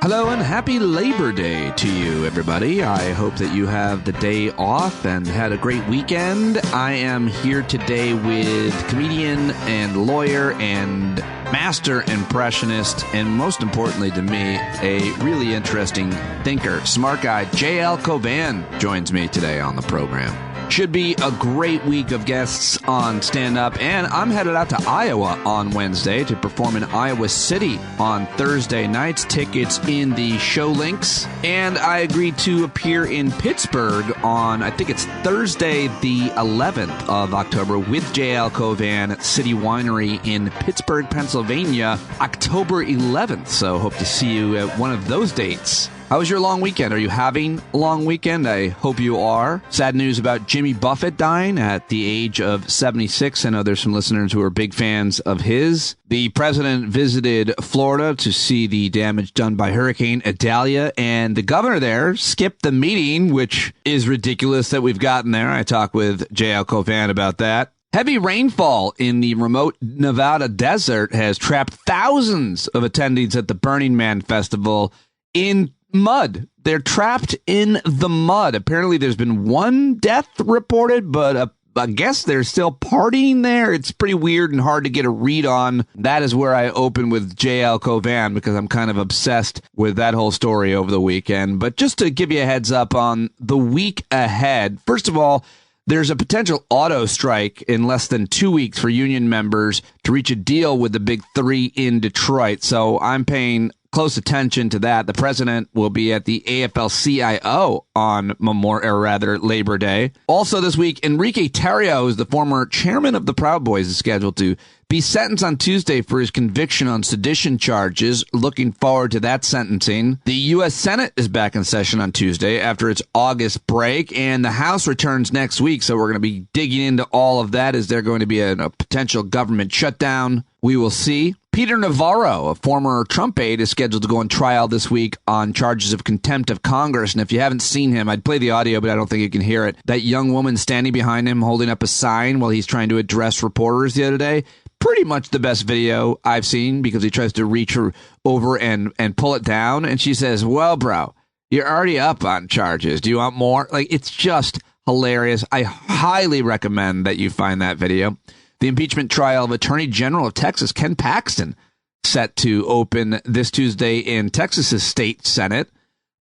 Hello and happy Labor Day to you, everybody. I hope that you have the day off and had a great weekend. I am here today with comedian and lawyer and master impressionist, and most importantly to me, a really interesting thinker, smart guy, JL Cauvin joins me today on the program. Should be a great week of guests on stand-up, and I'm headed out to Iowa on Wednesday to perform in Iowa City on Thursday nights. Tickets in the show links. And I agreed to appear in Pittsburgh on, I think it's Thursday the 11th of October with JL Cauvin at City Winery in Pittsburgh, Pennsylvania, October 11th. So hope to see you at one of those dates. How was your long weekend? Are you having a long weekend? I hope you are. Sad news about Jimmy Buffett dying at the age of 76. I know there's some listeners who are big fans of his. The president visited Florida to see the damage done by Hurricane Idalia, and the governor there skipped the meeting, which is ridiculous that we've gotten there. I talked with JL Cauvin about that. Heavy rainfall in the remote Nevada desert has trapped thousands of attendees at the Burning Man Festival in mud. They're trapped in the mud. Apparently there's been one death reported, but I guess they're still partying there. It's pretty weird and hard to get a read on. That is where I open with JL Cauvin because I'm kind of obsessed with that whole story over the weekend. But just to give you a heads up on the week ahead, first of all, there's a potential auto strike in less than 2 weeks for union members to reach a deal with the big three in Detroit. So I'm paying close attention to that. The president will be at the AFL-CIO on Labor Day. Also this week, Enrique Tarrio, the former chairman of the Proud Boys, is scheduled to be sentenced on Tuesday for his conviction on sedition charges. Looking forward to that sentencing. The U.S. Senate is back in session on Tuesday after its August break, and the House returns next week, so we're going to be digging into all of that. Is there going to be a potential government shutdown? We will see. Peter Navarro, a former Trump aide, is scheduled to go on trial this week on charges of contempt of Congress. And if you haven't seen him, I'd play the audio, but I don't think you can hear it. That young woman standing behind him holding up a sign while he's trying to address reporters the other day. Pretty much the best video I've seen because he tries to reach her over and pull it down. And she says, well, bro, you're already up on charges. Do you want more? Like, it's just hilarious. I highly recommend that you find that video. The impeachment trial of Attorney General of Texas, Ken Paxton, set to open this Tuesday in Texas's state Senate.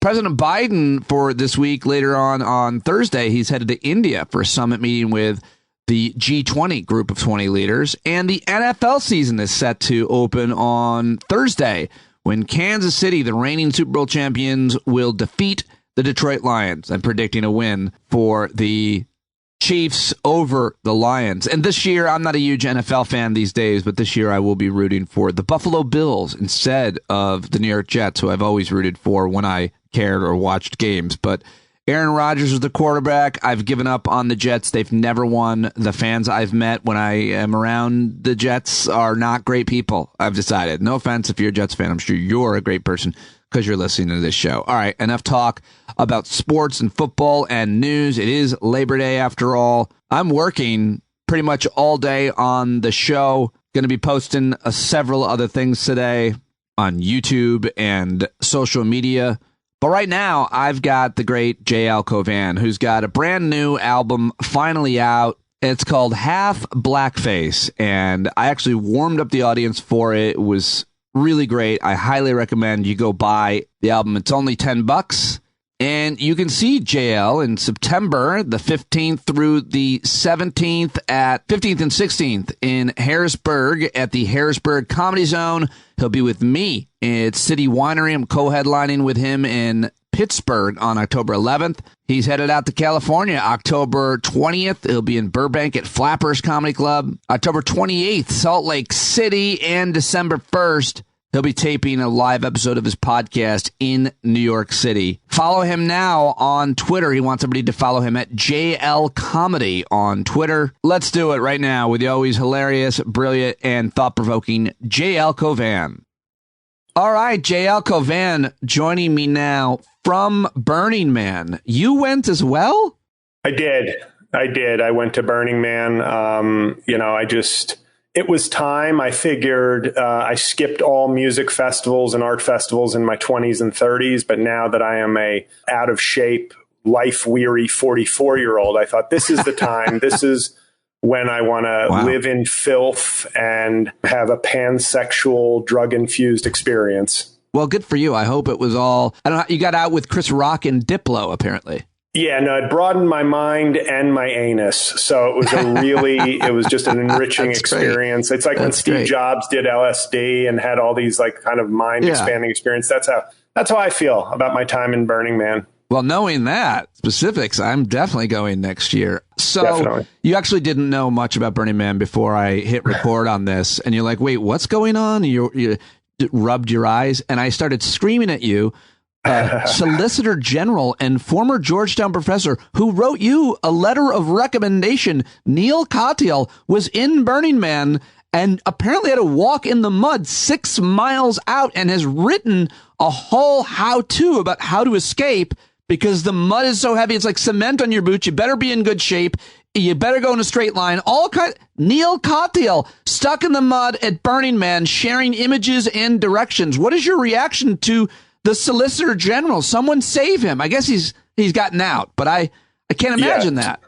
President Biden for this week, later on Thursday, he's headed to India for a summit meeting with the G20 group of 20 leaders. And the NFL season is set to open on Thursday when Kansas City, the reigning Super Bowl champions, will defeat the Detroit Lions. I'm predicting a win for the Chiefs over the Lions. And this year, I'm not a huge NFL fan these days, but this year I will be rooting for the Buffalo Bills instead of the New York Jets, who I've always rooted for when I cared or watched games. But Aaron Rodgers is the quarterback. I've given up on the Jets. They've never won. The fans I've met when I am around the Jets are not great people, I've decided. No offense if you're a Jets fan. I'm sure you're a great person because you're listening to this show. All right, enough talk about sports and football and news. It is Labor Day after all. I'm working pretty much all day on the show. Going to be posting several other things today on YouTube and social media. But right now, I've got the great JL Cauvin, who's got a brand new album finally out. It's called Half BlackFace, and I actually warmed up the audience for it. It was really great. I highly recommend you go buy the album. It's only $10. And you can see JL in September, the 15th through the 17th at 15th and 16th in Harrisburg at the Harrisburg Comedy Zone. He'll be with me at City Winery. I'm co-headlining with him in Pittsburgh on October 11th. He's headed out to California October 20th. He'll be in Burbank at Flappers Comedy Club. October 28th, Salt Lake City, and December 1st, he'll be taping a live episode of his podcast in New York City. Follow him now on Twitter. He wants everybody to follow him at JL Comedy on Twitter. Let's do it right now with the always hilarious, brilliant, and thought-provoking JL Cauvin. All right, JL Cauvin joining me now from Burning Man. You went as well? I did. I went to Burning Man. it was time. I figured I skipped all music festivals and art festivals in my 20s and 30s. But now that I am a out of shape, life weary 44-year-old, I thought this is the time. This is when I want to live in filth and have a pansexual, drug-infused experience. Well, good for you. I hope it was all, I don't know, you got out with Chris Rock and Diplo, apparently. Yeah, no, it broadened my mind and my anus. So it was it was just an enriching experience. Great. It's like when Steve Jobs did LSD and had all these like kind of mind expanding experience. That's how I feel about my time in Burning Man. Well, knowing that specifics, I'm definitely going next year. So you actually didn't know much about Burning Man before I hit record on this. And you're like, wait, what's going on? You rubbed your eyes and I started screaming at you. Solicitor General and former Georgetown professor who wrote you a letter of recommendation, Neil Katyal, was in Burning Man and apparently had to walk in the mud 6 miles out and has written a whole how-to about how to escape because the mud is so heavy. It's like cement on your boots. You better be in good shape. You better go in a straight line. Neil Katyal stuck in the mud at Burning Man, sharing images and directions. What is your reaction to the Solicitor General? Someone save him. I guess he's gotten out, but I can't imagine that.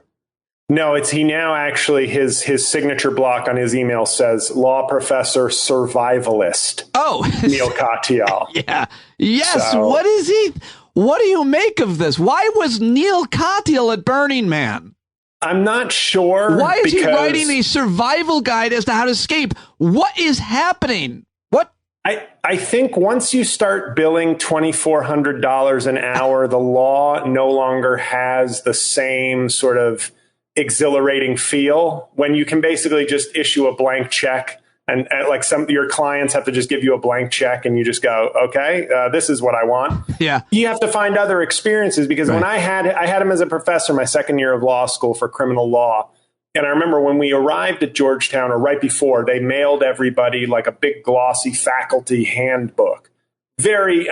No, he now actually his signature block on his email says law professor survivalist. Oh, Neil Katyal. Yeah. Yes. So, what is he? What do you make of this? Why was Neil Katyal at Burning Man? I'm not sure. Why is he writing a survival guide as to how to escape? What is happening? I think once you start billing $2,400 an hour, the law no longer has the same sort of exhilarating feel when you can basically just issue a blank check and like your clients have to just give you a blank check and you just go, okay, this is what I want. Yeah. You have to find other experiences because when I had him as a professor my second year of law school for criminal law. And I remember when we arrived at Georgetown, or right before, they mailed everybody like a big glossy faculty handbook. Very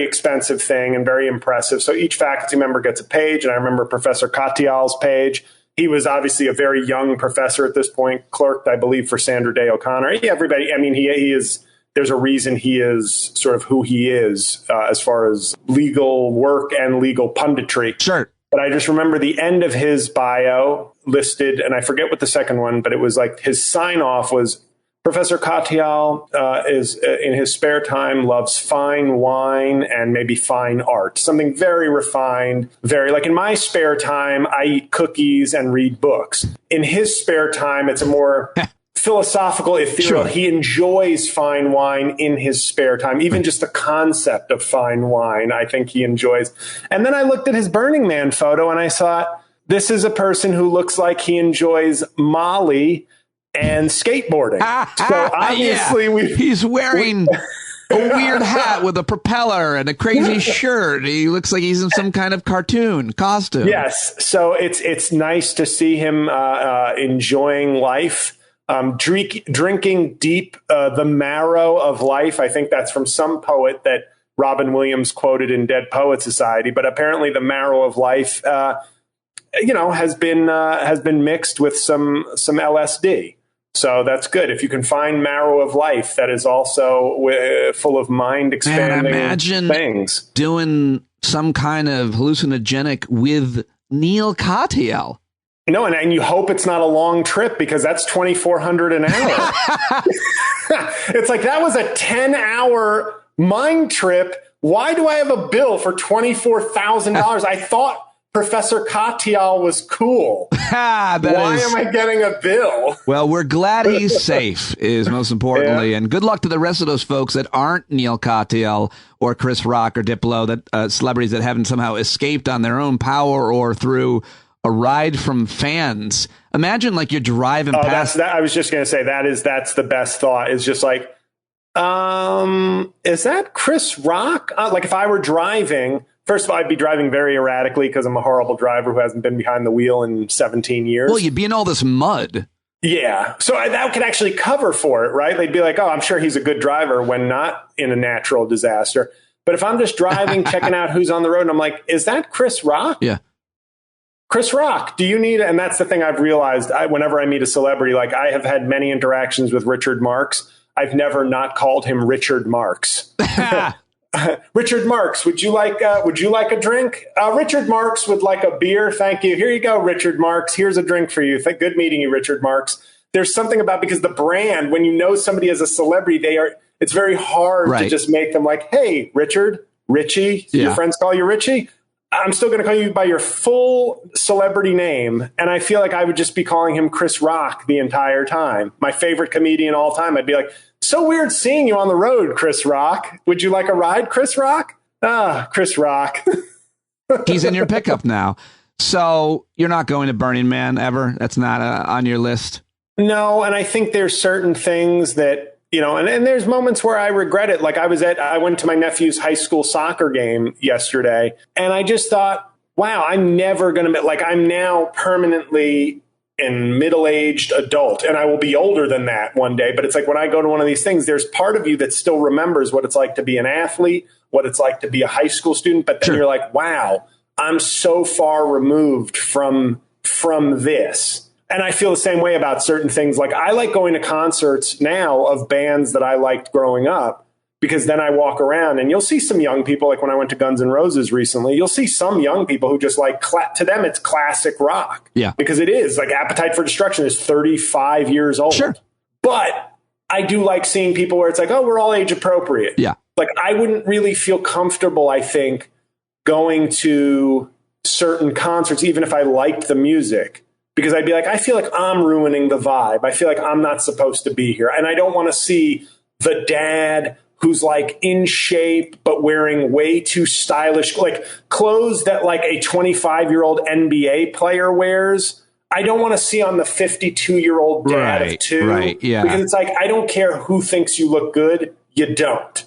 expensive thing and very impressive. So each faculty member gets a page. And I remember Professor Katyal's page. He was obviously a very young professor at this point, clerked, I believe, for Sandra Day O'Connor. Everybody, he is, there's a reason he is sort of who he is as far as legal work and legal punditry. Sure. But I just remember the end of his bio listed, and I forget what the second one, but it was like his sign off was Professor Katyal is in his spare time loves fine wine and maybe fine art, something very refined, very like in my spare time, I eat cookies and read books. In his spare time, it's a more philosophical, ethereal. Sure. He enjoys fine wine in his spare time. Even just the concept of fine wine, I think he enjoys. And then I looked at his Burning Man photo and I thought, this is a person who looks like he enjoys Molly and skateboarding. So obviously he's wearing a weird hat with a propeller and a crazy shirt. He looks like he's in some kind of cartoon costume. Yes. So it's nice to see him enjoying life. Drinking deep the marrow of life. I think that's from some poet that Robin Williams quoted in Dead Poet Society. But apparently, the marrow of life, has been mixed with some LSD. So that's good. If you can find marrow of life that is also full of mind expanding things. Doing some kind of hallucinogenic with Neil Katyal. No, and you hope it's not a long trip because that's $2,400 an hour. It's like that was a 10-hour mind trip. Why do I have a bill for $24,000? I thought Professor Katyal was cool. Why am I getting a bill? Well, we're glad he's safe is most importantly. And good luck to the rest of those folks that aren't Neil Katyal or Chris Rock or Diplo, that celebrities that haven't somehow escaped on their own power or through a ride from fans. Imagine like you're driving past. I was just going to say that's the best thought. Is just like, is that Chris Rock? Like if I were driving, first of all, I'd be driving very erratically because I'm a horrible driver who hasn't been behind the wheel in 17 years. Well, you'd be in all this mud. Yeah. So that could actually cover for it, right? They'd be like, oh, I'm sure he's a good driver when not in a natural disaster. But if I'm just driving, checking out who's on the road, and I'm like, is that Chris Rock? Yeah. Chris Rock, do you need, and that's the thing I've realized, whenever I meet a celebrity, like I have had many interactions with Richard Marx. I've never not called him Richard Marx. Richard Marx, would you like a drink? Richard Marx would like a beer. Thank you. Here you go, Richard Marx. Here's a drink for you. Good meeting you, Richard Marx. There's something about, because the brand, when you know somebody as a celebrity, it's very hard to just make them like, hey, Richard, Richie. Your friends call you Richie. I'm still going to call you by your full celebrity name. And I feel like I would just be calling him Chris Rock the entire time. My favorite comedian all time. I'd be like, so weird seeing you on the road, Chris Rock. Would you like a ride, Chris Rock? Chris Rock. He's in your pickup now. So you're not going to Burning Man ever? That's not on your list? No, and I think there's certain things that, and there's moments where I regret it. Like I went to my nephew's high school soccer game yesterday, and I just thought, wow, I'm never going to, I'm now permanently in middle-aged adult, and I will be older than that one day. But it's like when I go to one of these things, there's part of you that still remembers what it's like to be an athlete, what it's like to be a high school student. But then you're like, wow, I'm so far removed from this. And I feel the same way about certain things. Like I like going to concerts now of bands that I liked growing up, because then I walk around and you'll see some young people, like when I went to Guns N' Roses recently, you'll see some young people who just like, to them, it's classic rock. Yeah. Because it is. Like Appetite for Destruction is 35 years old. Sure. But I do like seeing people where it's like, oh, we're all age appropriate. Yeah. Like I wouldn't really feel comfortable, I think, going to certain concerts, even if I liked the music, because I'd be like, I feel like I'm ruining the vibe. I feel like I'm not supposed to be here. And I don't want to see the dad who's like in shape, but wearing way too stylish, like clothes that like a 25-year-old NBA player wears. I don't want to see on the 52-year-old dad of two. Right, yeah. Because it's like, I don't care who thinks you look good. You don't.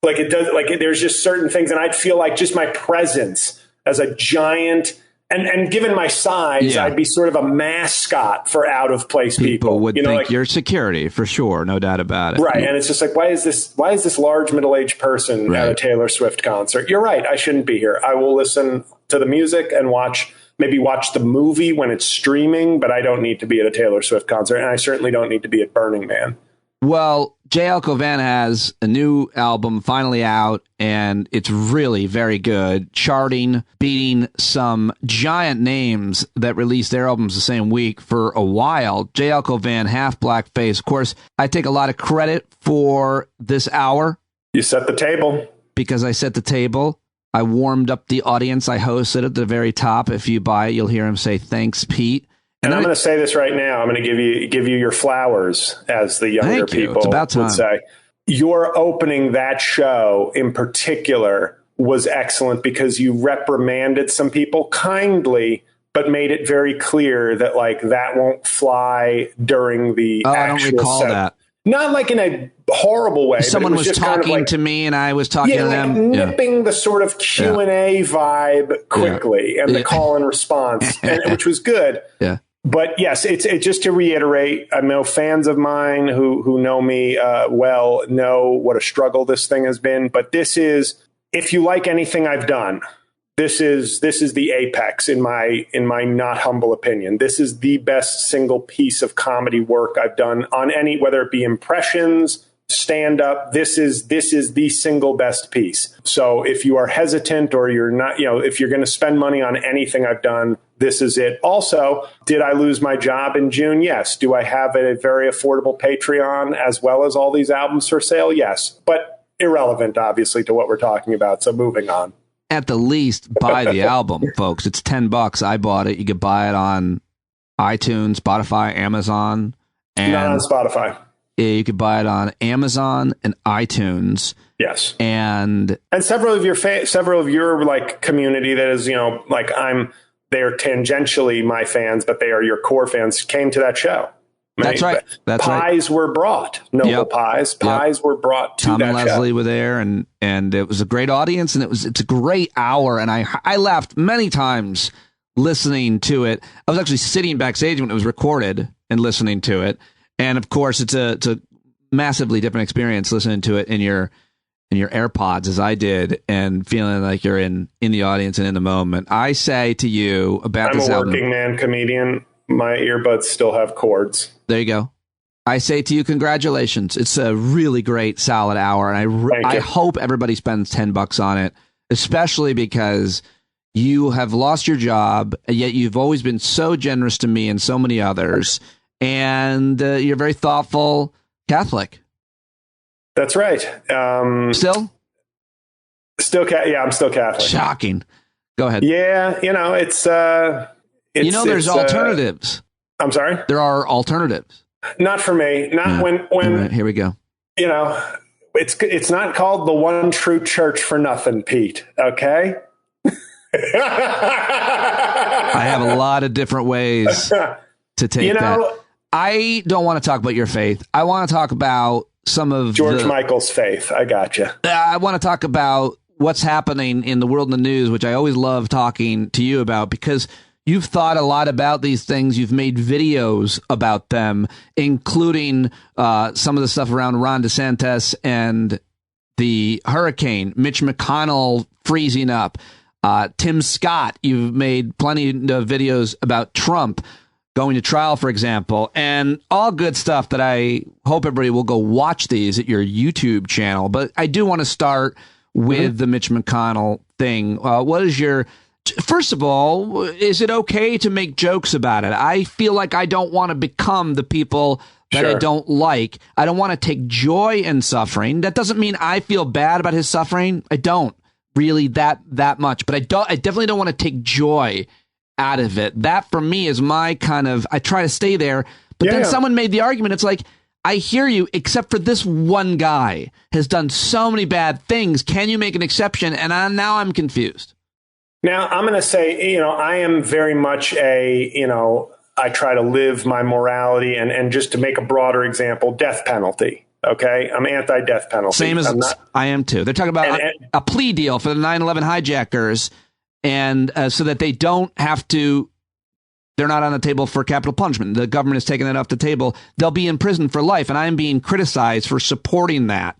Like it does, like there's just certain things. And I'd feel like just my presence as a giant, and given my size, I'd be sort of a mascot for out of place people. People would think like, you're security for sure, no doubt about it. Right, and it's just like, why is this large middle-aged person at a Taylor Swift concert? You're right, I shouldn't be here. I will listen to the music and maybe watch the movie when it's streaming, but I don't need to be at a Taylor Swift concert, and I certainly don't need to be at Burning Man. Well, JL Cauvin has a new album finally out, and it's really very good, charting, beating some giant names that released their albums the same week for a while. JL Cauvin, Half BlackFace. Of course, I take a lot of credit for this hour. You set the table. Because I set the table. I warmed up the audience. I hosted at the very top. If you buy it, you'll hear him say, "Thanks, Pete." And I'm going to say this right now. I'm going to give you your flowers, as the younger people would say. Your opening that show in particular was excellent because you reprimanded some people kindly, but made it very clear that like that won't fly during the actual I don't recall set. that. Not like in a horrible way. Someone was talking kind of like, to me and I was talking to them. Nipping the sort of Q&A vibe quickly and the call and response, which was good. Yeah. But yes, it's just to reiterate, I know fans of mine who know me well know what a struggle this thing has been. But this is, if you like anything I've done, this is the apex in my not humble opinion. This is the best single piece of comedy work I've done on any, whether it be impressions, stand up. This is the single best piece. So if you are hesitant or you're not, if you're going to spend money on anything I've done, this is it. Also, did I lose my job in June? Yes. Do I have a very affordable Patreon as well as all these albums for sale? Yes. But irrelevant, obviously, to what we're talking about. So moving on. At the least, buy the album, folks. It's $10. I bought it. You could buy it on iTunes, Spotify, Amazon. And not on Spotify. You could buy it on Amazon and iTunes. Yes. And several of your like community that is, they're tangentially my fans, but they are your core fans, came to that show. That's right. That's pies were brought. Noble pies. Pies were brought to Tom that and Leslie show. were there, and it was a great audience, and it's a great hour. And I laughed many times listening to it. I was actually sitting backstage when it was recorded and listening to it. And of course, it's a massively different experience listening to it in your in your AirPods as I did and feeling like you're in the audience and in the moment, I say to you about this album. I'm a working man comedian. My earbuds still have cords. There you go. I say to you, congratulations. It's a really great, solid hour. And I hope everybody spends $10 on it, especially because you have lost your job, and yet you've always been so generous to me and so many others. And you're a very thoughtful Catholic. That's right. Still? Yeah, I'm still Catholic. Shocking. Go ahead. Yeah, it's there's alternatives. I'm sorry? There are alternatives. Not for me. Not when right, here we go. It's not called the one true church for nothing, Pete. Okay? I have a lot of different ways to take that. I don't want to talk about your faith. I want to talk about some of George Michael's faith. I gotcha. I want to talk about what's happening in the world and the news, which I always love talking to you about because you've thought a lot about these things. You've made videos about them, including some of the stuff around Ron DeSantis and the hurricane, Mitch McConnell freezing up, Tim Scott. You've made plenty of videos about Trump going to trial, for example, and all good stuff that I hope everybody will go watch these at your YouTube channel. But I do want to start with the Mitch McConnell thing. What is your... First of all, is it okay to make jokes about it? I feel like I don't want to become the people that I don't like. I don't want to take joy in suffering. That doesn't mean I feel bad about his suffering. I don't really that much, but I definitely don't want to take joy out of it. That for me is my kind of, I try to stay there. But then someone made the argument. It's like, I hear you, except for this one guy has done so many bad things. Can you make an exception? And now I'm confused. Now, I'm going to say, I am very much I try to live my morality and just to make a broader example, death penalty. Okay. I'm anti-death penalty. Same as I am too. They're talking about a plea deal for the 9/11 hijackers. And so that they don't have to, they're not on the table for capital punishment. The government is taking that off the table. They'll be in prison for life. And I'm being criticized for supporting that.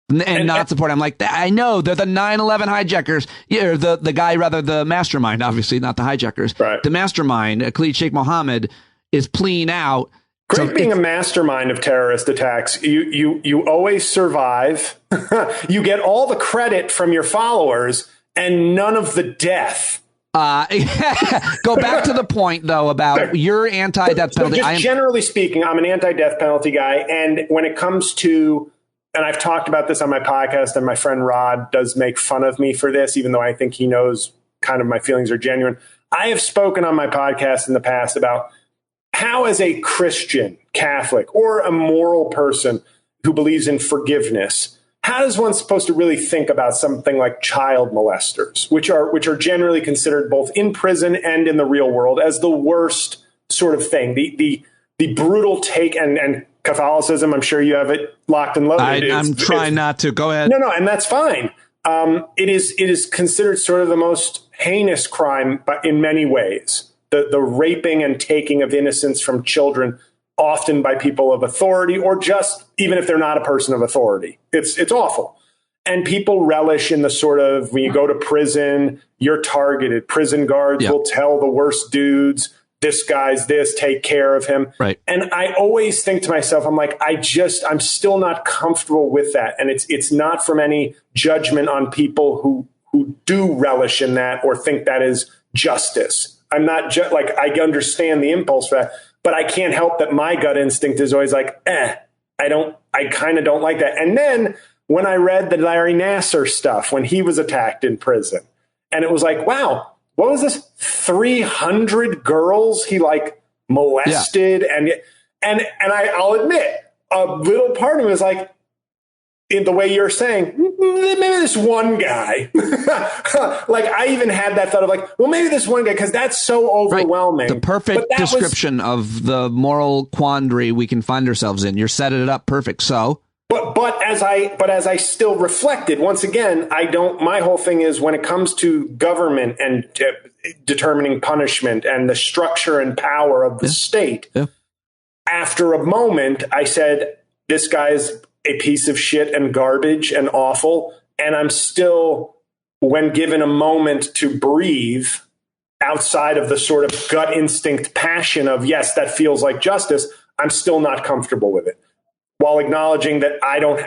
And not support. I'm like, I know they're the 9/11 hijackers. Yeah, the guy, rather the mastermind, obviously not the hijackers. Right. The mastermind, Khalid Sheikh Mohammed, is pleading out. Great being a mastermind of terrorist attacks. You always survive. You get all the credit from your followers and none of the death. Go back to the point, though, about your anti-death penalty. So generally speaking, I'm an anti-death penalty guy. And when it comes to, and I've talked about this on my podcast, and my friend Rod does make fun of me for this, even though I think he knows kind of my feelings are genuine. I have spoken on my podcast in the past about how, as a Christian, Catholic, or a moral person who believes in forgiveness, how is one supposed to really think about something like child molesters, which are generally considered both in prison and in the real world as the worst sort of thing, the brutal take and Catholicism? I'm sure you have it locked and loaded. I'm trying not to. Go ahead. No, and that's fine. It is considered sort of the most heinous crime, but in many ways, the raping and taking of innocence from children, often by people of authority, or just even if they're not a person of authority. It's awful. And people relish in the sort of, when you go to prison, you're targeted. Prison guards will tell the worst dudes, this guy's this, take care of him. Right. And I always think to myself, I'm like, I'm still not comfortable with that. And it's not from any judgment on people who do relish in that or think that is justice. I'm not I understand the impulse for that. But I can't help that my gut instinct is always like, I kind of don't like that. And then when I read the Larry Nassar stuff, when he was attacked in prison, and it was like, wow, what was this? 300 girls he molested. Yeah. And I'll admit, a little part of me was like, in the way you're saying, maybe this one guy, I even had that thought of well, maybe this one guy, because that's so overwhelming. Right. The perfect description of the moral quandary we can find ourselves in. You're setting it up perfect. So, but as I still reflected, once again, my whole thing is when it comes to government and determining punishment and the structure and power of the state, after a moment, I said, this guy's a piece of shit and garbage and awful. And I'm still, when given a moment to breathe outside of the sort of gut instinct passion of, yes, that feels like justice, I'm still not comfortable with it. While acknowledging that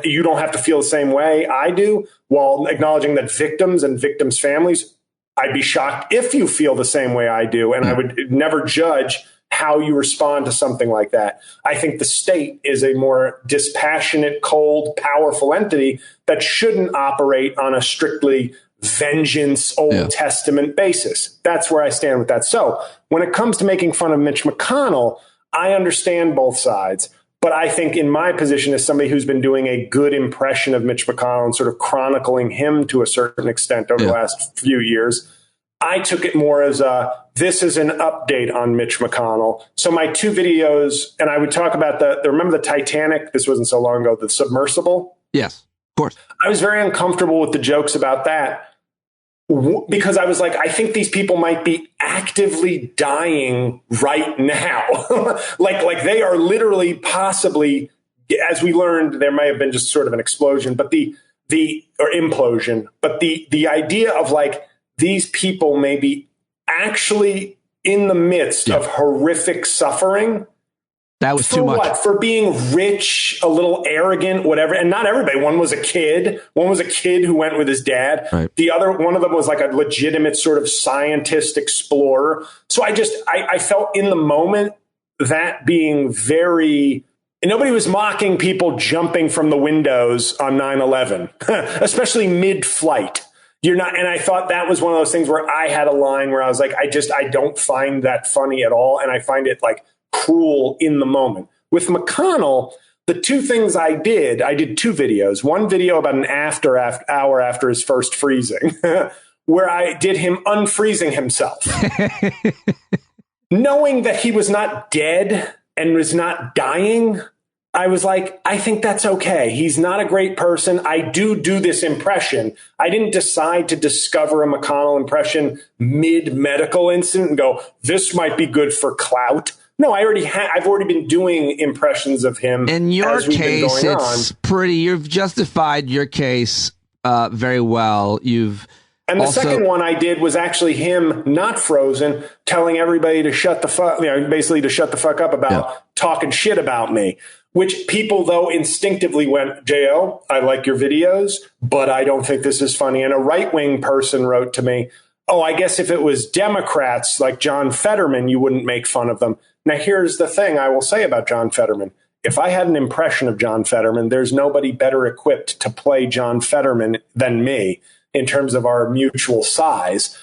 you don't have to feel the same way I do, while acknowledging that victims and victims' families, I'd be shocked if you feel the same way I do. And I would never judge how you respond to something like that. I think the state is a more dispassionate, cold, powerful entity that shouldn't operate on a strictly vengeance, Old Testament basis. That's where I stand with that. So when it comes to making fun of Mitch McConnell, I understand both sides. But I think in my position as somebody who's been doing a good impression of Mitch McConnell and sort of chronicling him to a certain extent over the last few years, I took it more as this is an update on Mitch McConnell. So my two videos, and I would talk about remember the Titanic? This wasn't so long ago, the submersible? Yes, of course. I was very uncomfortable with the jokes about that because I was like, I think these people might be actively dying right now. like they are literally possibly, as we learned, there may have been just sort of an explosion, but or implosion. But the idea of like, these people may be actually in the midst of horrific suffering. That was too much. What? For being rich, a little arrogant, whatever. And not everybody. One was a kid. One was a kid who went with his dad. Right. The other, one of them was like a legitimate sort of scientist explorer. So I felt in the moment that being very, and nobody was mocking people jumping from the windows on 9/11, especially mid-flight. You're not, and I thought that was one of those things where I had a line where I was like, I don't find that funny at all. And I find it like cruel in the moment. With McConnell, the two things I did two videos. One video about an hour after his first freezing, where I did him unfreezing himself. Knowing that he was not dead and was not dying, I was like, I think that's okay. He's not a great person. I do this impression. I didn't decide to discover a McConnell impression mid-medical incident and go, this might be good for clout. No, I've already been doing impressions of him. In your case, it's pretty, you've justified your case very well. And the second one I did was actually him not frozen, telling everybody to shut the fuck, basically to shut the fuck up about talking shit about me. Which people, though, instinctively went, JL, I like your videos, but I don't think this is funny. And a right-wing person wrote to me, oh, I guess if it was Democrats like John Fetterman, you wouldn't make fun of them. Now, here's the thing I will say about John Fetterman. If I had an impression of John Fetterman, there's nobody better equipped to play John Fetterman than me in terms of our mutual size.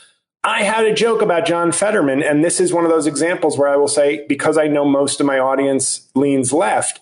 I had a joke about John Fetterman, and this is one of those examples where I will say, because I know most of my audience leans left,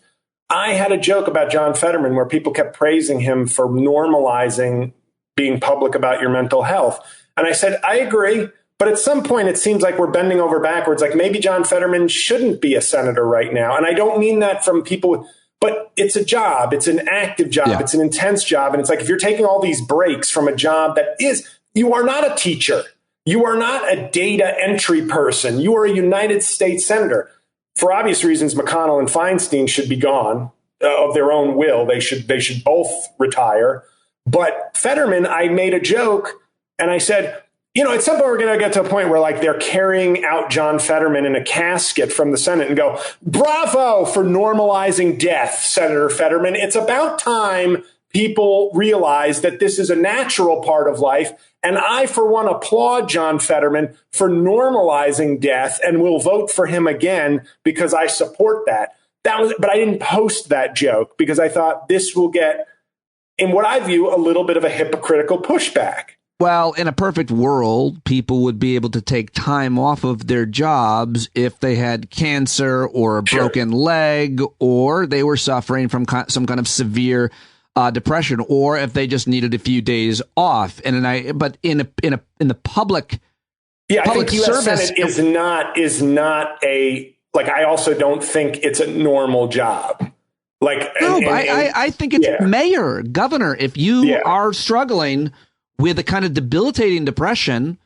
I had a joke about John Fetterman where people kept praising him for normalizing being public about your mental health. And I said, I agree. But at some point, it seems like we're bending over backwards. Like maybe John Fetterman shouldn't be a senator right now. And I don't mean that from people, but it's a job. It's an active job. Yeah. It's an intense job. And it's like if you're taking all these breaks from a job that is, you are not a teacher. You are not a data entry person. You are a United States senator. For obvious reasons, McConnell and Feinstein should be gone of their own will. They should both retire. But Fetterman, I made a joke and I said, at some point we're going to get to a point where like they're carrying out John Fetterman in a casket from the Senate and go, bravo for normalizing death, Senator Fetterman. It's about time people realize that this is a natural part of life. And I, for one, applaud John Fetterman for normalizing death and will vote for him again because I support that. But I didn't post that joke because I thought this will get, in what I view, a little bit of a hypocritical pushback. Well, in a perfect world, people would be able to take time off of their jobs if they had cancer or a broken leg, or they were suffering from some kind of severe depression, or if they just needed a few days off. But in the public, I think U.S. Senate is not a, like, I also don't think it's a normal job. I think it's mayor, governor. If you are struggling with a kind of debilitating depression,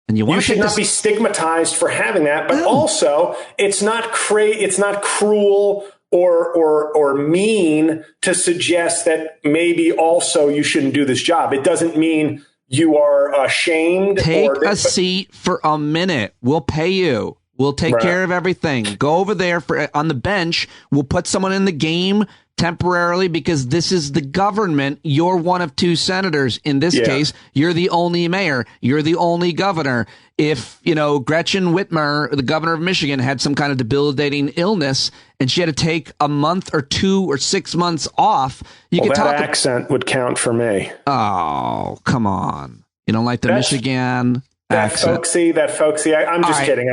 and you should not be stigmatized for having that, but also it's not cruel or mean to suggest that maybe also you shouldn't do this job. It doesn't mean you are ashamed. Take a seat for a minute. We'll pay you. We'll take care of everything. Go over there on the bench. We'll put someone in the game temporarily because this is the government. You're one of two senators. In this case, you're the only mayor. You're the only governor. If, Gretchen Whitmer, the governor of Michigan, had some kind of debilitating illness and she had to take a month or 2 or 6 months off, that accent would count for me. Oh, come on. You don't like the Michigan accent? That folksy. I'm just kidding.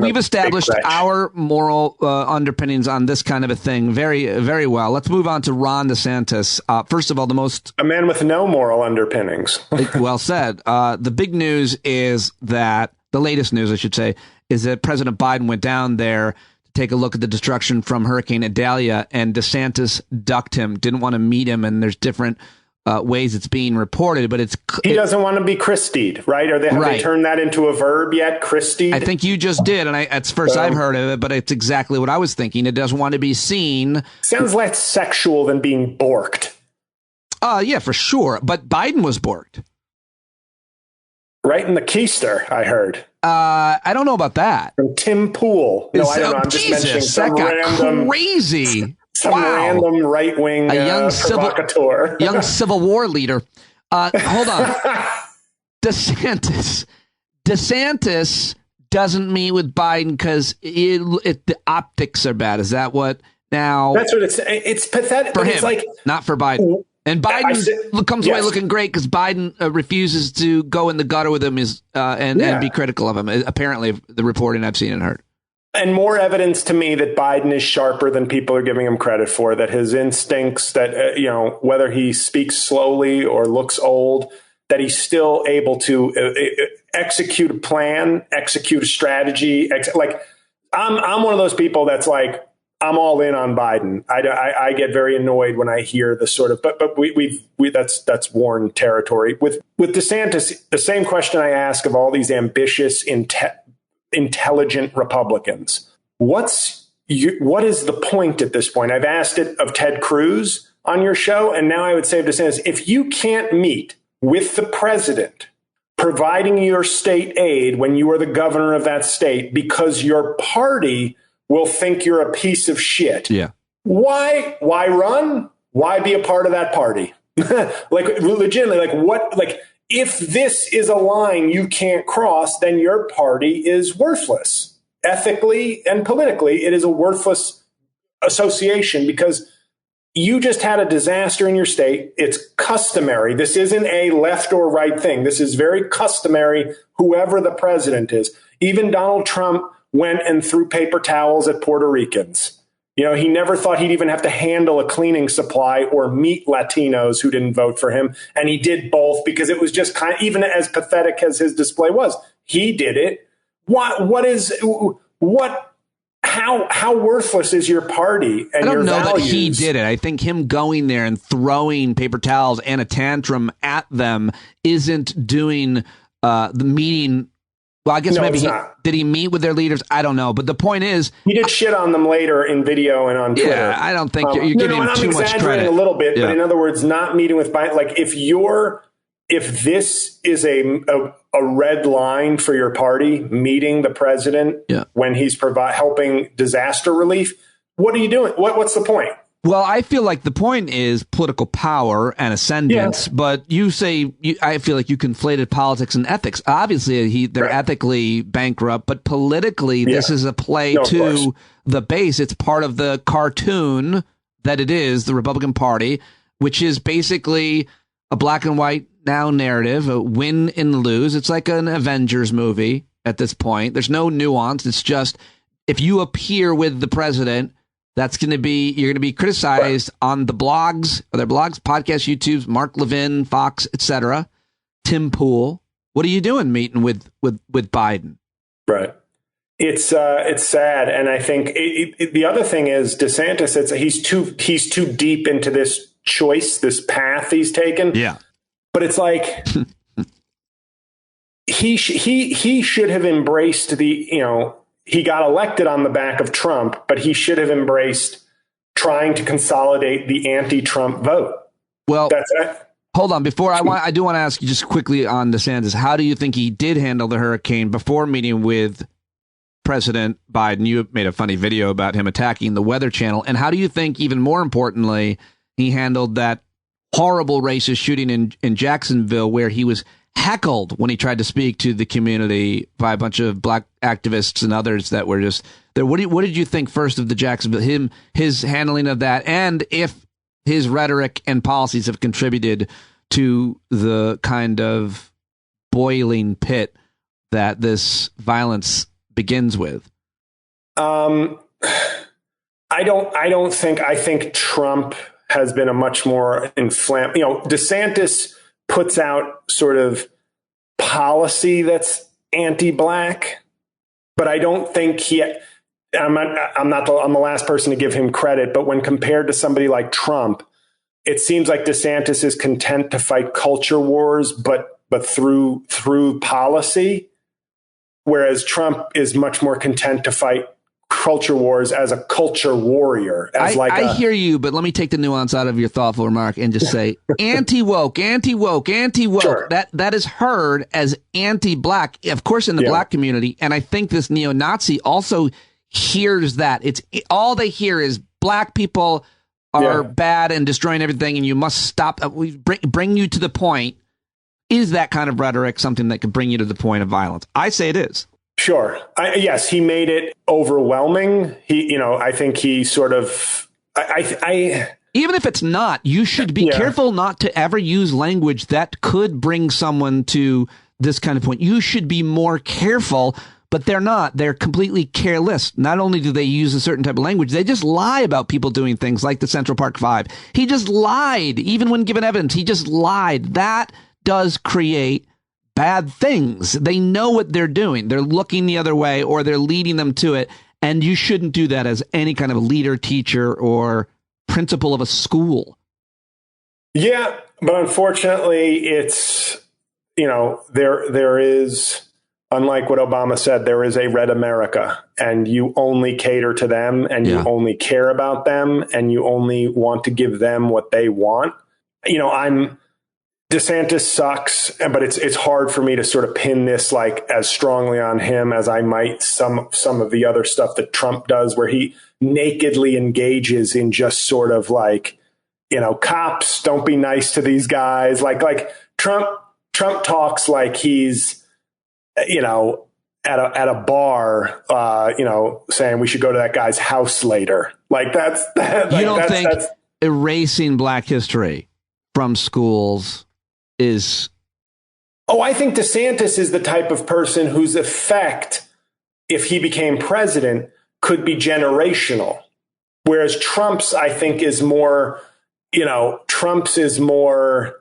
We've established our moral underpinnings on this kind of a thing very, very well. Let's move on to Ron DeSantis. First of all, a man with no moral underpinnings. Well said. The big news is that the latest news, I should say, is that President Biden went down there to take a look at the destruction from Hurricane Idalia, and DeSantis ducked him, didn't want to meet him, and there's different ways it's being reported, but he doesn't want to be Christied, right? Have they turned that into a verb yet? Christied? I think you just did, and it's first I've heard of it, but it's exactly what I was thinking. It doesn't want to be seen. Sounds less sexual than being borked. Yeah, for sure. But Biden was borked. Right in the keister, I heard. I don't know about that. From Tim Pool. No, I don't know. I'm just mentioning some random crazy. Some random right-wing provocateur. Young Civil War leader. Hold on. DeSantis doesn't meet with Biden because the optics are bad. Is that what now? That's what it's pathetic. For him, it's like, not for Biden. And Biden comes away looking great because Biden refuses to go in the gutter with him and be critical of him. Apparently, the reporting I've seen and heard. And more evidence to me that Biden is sharper than people are giving him credit for, that his instincts, that, whether he speaks slowly or looks old, that he's still able to execute a plan, execute a strategy. I'm one of those people that's like, I'm all in on Biden. I get very annoyed when I hear the sort of, but that's worn territory. With DeSantis, the same question I ask of all these ambitious, intelligent Republicans. What is the point at this point? I've asked it of Ted Cruz on your show, and now I would say of DeSantis, if you can't meet with the president providing your state aid when you are the governor of that state because your party will think you're a piece of shit. Yeah. Why run? Why be a part of that party? Legitimately, if this is a line you can't cross, then your party is worthless. Ethically and politically, it is a worthless association because you just had a disaster in your state. It's customary. This isn't a left or right thing. This is very customary, whoever the president is. Even Donald Trump went and threw paper towels at Puerto Ricans. He never thought he'd even have to handle a cleaning supply or meet Latinos who didn't vote for him. And he did both because it was just even as pathetic as his display was. He did it. How worthless is your party and your values? I don't know that he did it. I think him going there and throwing paper towels and a tantrum at them isn't doing the meeting. Well, I guess maybe did he meet with their leaders? I don't know. But the point is, he did shit on them later in video and on Twitter. Yeah, I don't think you're giving him too much credit. A little bit, but in other words, not meeting with Biden. Like if this is a red line for your party, meeting the president when he's helping disaster relief, what are you doing? What's the point? Well, I feel like the point is political power and ascendance, but you say I feel like you conflated politics and ethics. Obviously, they're ethically bankrupt, but politically, this is a play to the base. It's part of the cartoon that it is, the Republican Party, which is basically a black and white now narrative, a win and lose. It's like an Avengers movie at this point. There's no nuance. It's just if you appear with the president, you're going to be criticized on the blogs, podcasts, YouTubes, Mark Levin, Fox, etc. Tim Pool. What are you doing meeting with Biden? Right. It's sad. And I think the other thing is DeSantis, he's too deep into this choice, this path he's taken. Yeah. But it's like he should have embraced he got elected on the back of Trump, but he should have embraced trying to consolidate the anti-Trump vote. Well, that's it. Hold on. Before I do want to ask you just quickly on DeSantis, how do you think he did handle the hurricane before meeting with President Biden? You made a funny video about him attacking the Weather Channel. And how do you think, even more importantly, he handled that horrible racist shooting in Jacksonville, where he was heckled when he tried to speak to the community by a bunch of black activists and others that were just there? What did you think first of the Jacksonville, his handling of that, and if his rhetoric and policies have contributed to the kind of boiling pit that this violence begins with? I think Trump has been a much more inflamed. DeSantis puts out sort of policy that's anti-black, but I don't think I'm the last person to give him credit, but when compared to somebody like Trump, it seems like DeSantis is content to fight culture wars, but through policy, whereas Trump is much more content to fight culture wars as a culture warrior. I hear you, but let me take the nuance out of your thoughtful remark and just say anti-woke, anti-woke, anti-woke. Sure. That is heard as anti-black, of course, in the black community. And I think this neo-Nazi also hears that. It's all they hear is black people are bad and destroying everything, and you must stop. We bring you to the point. Is that kind of rhetoric something that could bring you to the point of violence? I say it is. Sure. Yes, he made it overwhelming. I think he sort of. Even if it's not, you should be careful not to ever use language that could bring someone to this kind of point. You should be more careful. But they're not. They're completely careless. Not only do they use a certain type of language, they just lie about people doing things like the Central Park Five. He just lied. Even when given evidence, he just lied. That does create bad things. They know what they're doing. They're looking the other way, or they're leading them to it. And you shouldn't do that as any kind of leader, teacher, or principal of a school. Yeah, but unfortunately, it's, there is... Unlike what Obama said, there is a red America, and you only cater to them, and you only care about them, and you only want to give them what they want. DeSantis sucks, but it's hard for me to sort of pin this like as strongly on him as I might some of the other stuff that Trump does, where he nakedly engages in just sort of like, cops, don't be nice to these guys. Like Trump talks like he's, at a bar, saying we should go to that guy's house later. Like that's. You don't think erasing Black history from schools is? Oh, I think DeSantis is the type of person whose effect, if he became president, could be generational. Whereas Trump's, I think, is more, Trump's is more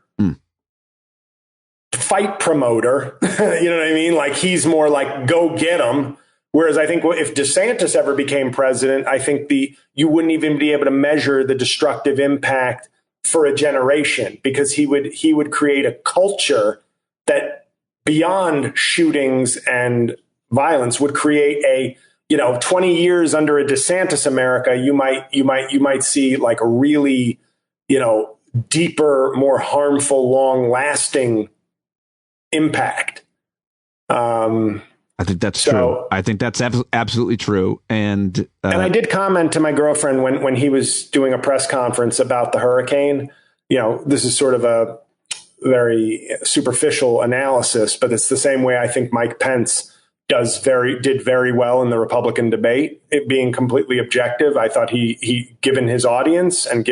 fight promoter. You know what I mean? Like he's more like go get him. Whereas I think if DeSantis ever became president, I think you wouldn't even be able to measure the destructive impact for a generation, because he would create a culture that beyond shootings and violence would create a 20 years under a DeSantis America, you might see like a really deeper, more harmful, long lasting impact. I think that's true. I think that's absolutely true. And I did comment to my girlfriend when he was doing a press conference about the hurricane. This is sort of a very superficial analysis, but it's the same way I think Mike Pence did very well in the Republican debate. It being completely objective, I thought he given his audience and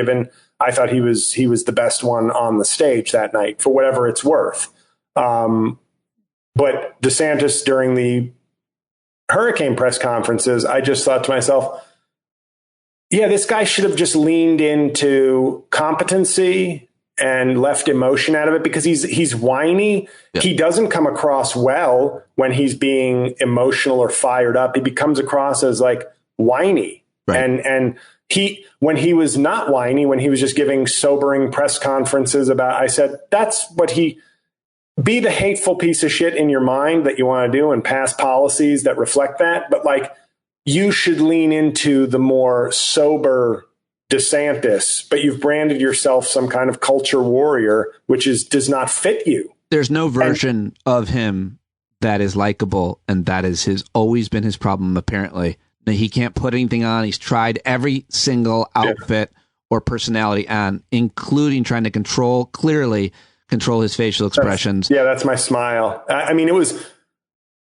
I thought he was the best one on the stage that night, for whatever it's worth. But DeSantis during the hurricane press conferences, I just thought to myself, this guy should have just leaned into competency and left emotion out of it, because he's whiny. Yeah. He doesn't come across well when he's being emotional or fired up. He comes across as like whiny. Right. And when he was not whiny, when he was just giving sobering press conferences I said, that's what be the hateful piece of shit in your mind that you want to do and pass policies that reflect that. But like, you should lean into the more sober DeSantis, but you've branded yourself some kind of culture warrior, which does not fit you. There's no version of him that is likable, and that is always been his problem, apparently. He can't put anything on. He's tried every single outfit or personality on, including trying to clearly control his facial expressions. That's my smile. I mean, he's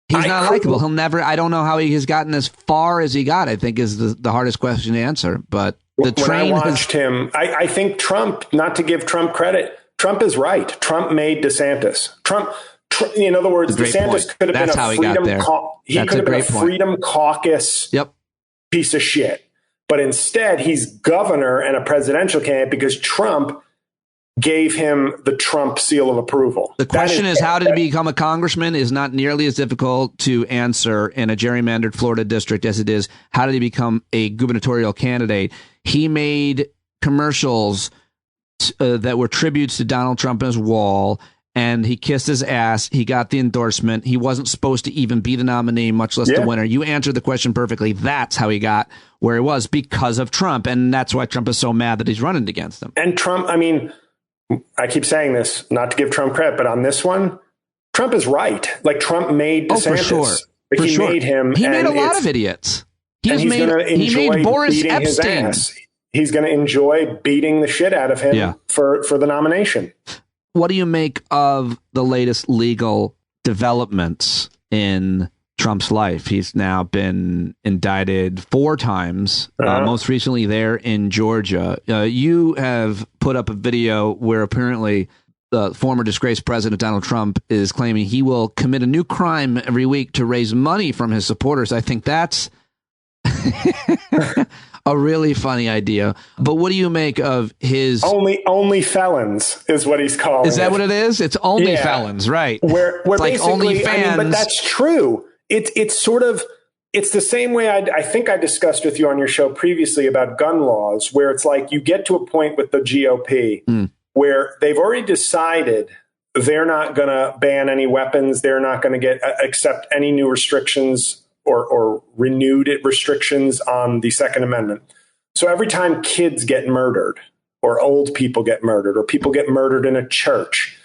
not likable. He'll never, I don't know how he has gotten as far as he got, I think is the hardest question to answer. But when I watched him, I think Trump, not to give Trump credit, Trump is right. Trump made DeSantis. Trump in other words, DeSantis could have been a freedom caucus piece of shit. But instead, he's governor and a presidential candidate because Trump gave him the Trump seal of approval. The question is how did he become a congressman is not nearly as difficult to answer in a gerrymandered Florida district as it is how did he become a gubernatorial candidate. He made commercials that were tributes to Donald Trump on his wall, and he kissed his ass. He got the endorsement. He wasn't supposed to even be the nominee, much less the winner. You answered the question perfectly. That's how he got where he was, because of Trump. And that's why Trump is so mad that he's running against him. And Trump, I mean, I keep saying this, not to give Trump credit, but on this one, Trump is right. Like, Trump made DeSantis. For sure. Like, he made him. He made a lot of idiots. He made Boris Epstein. He's going to enjoy beating the shit out of him for the nomination. What do you make of the latest legal developments in Trump's life? He's now been indicted 4 times, most recently there in Georgia. You have put up a video where apparently the former disgraced president Donald Trump is claiming he will commit a new crime every week to raise money from his supporters. I think that's a really funny idea. But what do you make of his only felons is what he's calling? Is that what it is? It's only felons, right? Where it's like only fans. But that's true. It's sort of, it's the same way I think I discussed with you on your show previously about gun laws, where it's like you get to a point with the GOP where they've already decided they're not going to ban any weapons. They're not going to accept any new restrictions or renewed restrictions on the Second Amendment. So every time kids get murdered or old people get murdered or people get murdered in a church,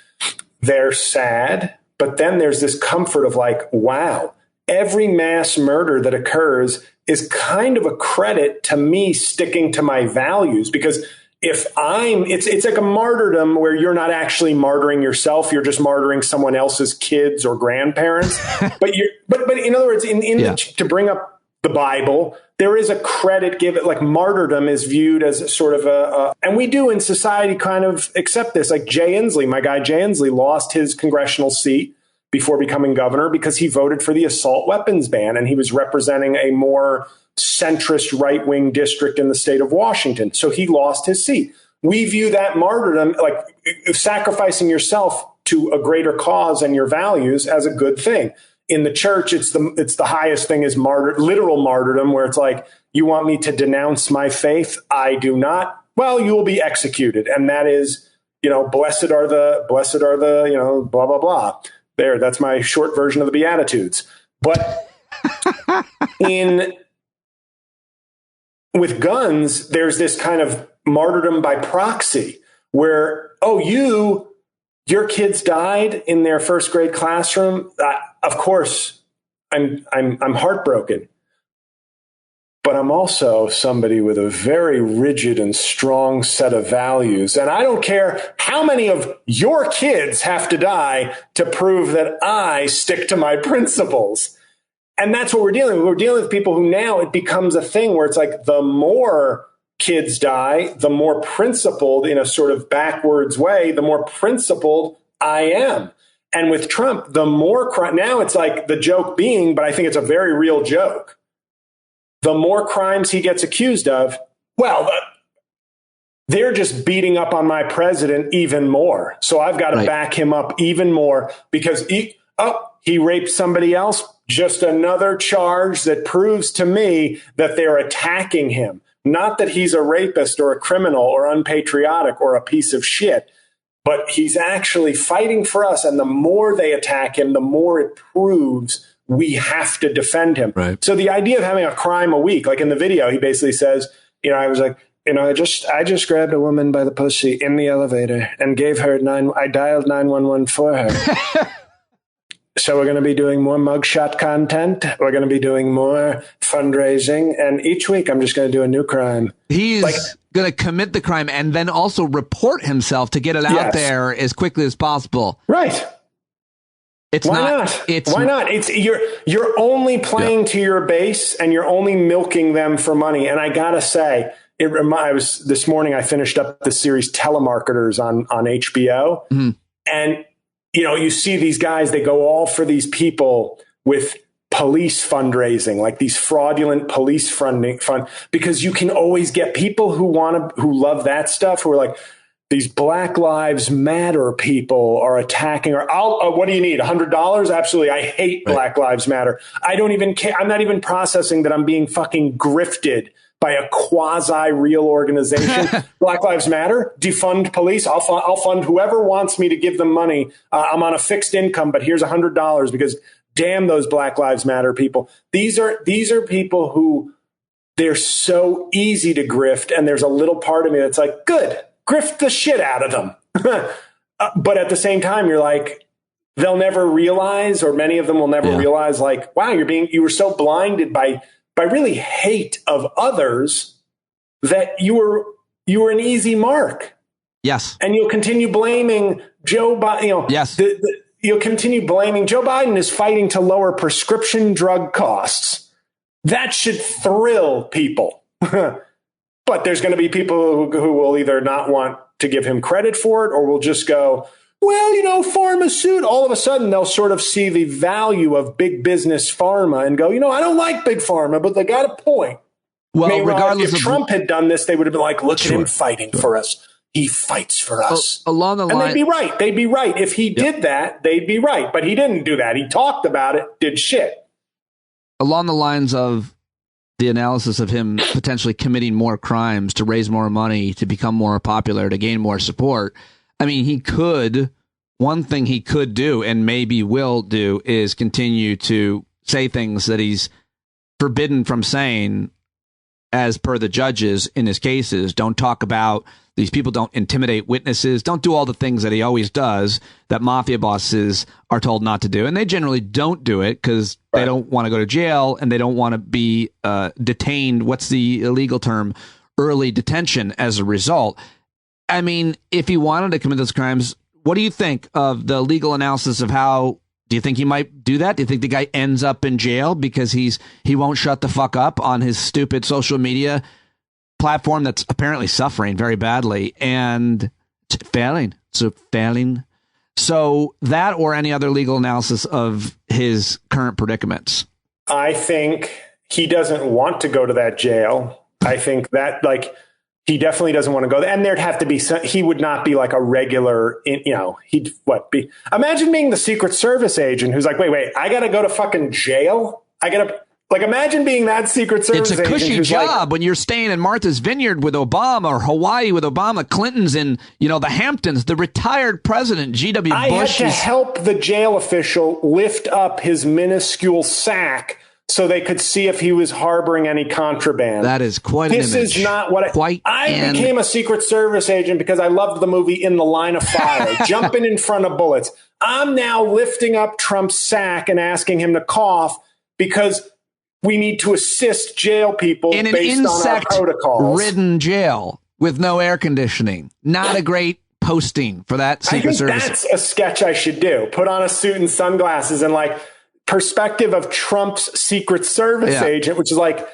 they're sad. But then there's this comfort of like, wow, every mass murder that occurs is kind of a credit to me sticking to my values, because it's like a martyrdom where you're not actually martyring yourself. You're just martyring someone else's kids or grandparents. but in other words, to bring up the Bible, there is a credit given, like martyrdom is viewed as sort of and we do in society kind of accept this. Like my guy Jay Inslee lost his congressional seat before becoming governor because he voted for the assault weapons ban, and he was representing a more centrist right-wing district in the state of Washington. So he lost his seat. We view that martyrdom, like sacrificing yourself to a greater cause and your values, as a good thing. In the church, it's the highest thing is literal martyrdom, where it's like, you want me to denounce my faith? I do not. Well, you will be executed. And that is, blessed are the, blah, blah, blah. There, that's my short version of the Beatitudes. But with guns, there's this kind of martyrdom by proxy where, your kids died in their first grade classroom. Of course, I'm heartbroken, but I'm also somebody with a very rigid and strong set of values. And I don't care how many of your kids have to die to prove that I stick to my principles. And that's what we're dealing with. We're dealing with people who now it becomes a thing where it's like the more kids die, the more principled, in a sort of backwards way, the more principled I am. And with Trump, the more now it's like the joke being, but I think it's a very real joke. The more crimes he gets accused of, well, they're just beating up on my president even more. So I've got to back him up even more because he raped somebody else. Just another charge that proves to me that they're attacking him. Not that he's a rapist or a criminal or unpatriotic or a piece of shit, but he's actually fighting for us. And the more they attack him, the more it proves we have to defend him. Right. So the idea of having a crime a week, like in the video, he basically says, I was like, I just grabbed a woman by the pussy in the elevator and gave her I dialed 911 for her. So we're going to be doing more mugshot content. We're going to be doing more fundraising. And each week I'm just going to do a new crime. He's going to commit the crime and then also report himself to get it out there as quickly as possible. Right. Why not? It's you're only playing to your base and you're only milking them for money. And I got to say, this morning I finished up the series Telemarketers on HBO. Mm-hmm. And you see these guys, they go all for these people with police fundraising, like these fraudulent police fund, because you can always get people who love that stuff, who are like, these Black Lives Matter people are attacking, or what do you need? $100? Absolutely. I hate Black Lives Matter. I don't even care. I'm not even processing that I'm being fucking grifted by a quasi-real organization. Black Lives Matter, defund police. I'll fund whoever wants me to give them money. I'm on a fixed income, but here's $100 because damn those Black Lives Matter people. These are people who they're so easy to grift. And there's a little part of me that's like, good, grift the shit out of them. But at the same time, you're like, they'll never realize, or many of them will never realize, like, wow, you were so blinded by really hate of others that you were an easy mark. Yes. And you'll continue blaming Joe Biden. Yes. You'll continue blaming Joe Biden is fighting to lower prescription drug costs. That should thrill people. But there's going to be people who will either not want to give him credit for it, or will just go, well, pharmaceutical. All of a sudden, they'll sort of see the value of big business pharma and go, I don't like big pharma, but they got a point. Well, if Trump had done this, they would have been like, look at him fighting for us. He fights for us. Along the line, and they'd be right. They'd be right. If he did that, they'd be right. But he didn't do that. He talked about it, did shit. Along the lines of the analysis of him potentially committing more crimes to raise more money, to become more popular, to gain more support. I mean, one thing he could do and maybe will do is continue to say things that he's forbidden from saying as per the judges in his cases. Don't talk about these people, don't intimidate witnesses, don't do all the things that he always does that mafia bosses are told not to do. And they generally don't do it because they don't want to go to jail and they don't want to be detained. What's the illegal term? Early detention as a result. I mean, if he wanted to commit those crimes, what do you think of the legal analysis of how do you think he might do that? Do you think the guy ends up in jail because he won't shut the fuck up on his stupid social media platform that's apparently suffering very badly and failing? So that or any other legal analysis of his current predicaments? I think he doesn't want to go to that jail. I think that he definitely doesn't want to go there. And there'd have to be he would not be like a regular, he'd be, imagine being the Secret Service agent who's like, wait, I got to go to fucking jail. Imagine being that Secret Service agent. It's a cushy job when you're staying in Martha's Vineyard with Obama or Hawaii with Obama, Clinton's in, the Hamptons, the retired president, G.W. Bush. I had to help the jail official lift up his minuscule sack so they could see if he was harboring any contraband. That is quite an image. This is not what I became a Secret Service agent because I loved the movie In the Line of Fire, jumping in front of bullets. I'm now lifting up Trump's sack and asking him to cough because we need to assist jail people in an based on our protocols. Ridden jail with no air conditioning. Not a great posting for that Secret Service. That's a sketch I should do. Put on a suit and sunglasses and perspective of Trump's Secret Service agent, which is like,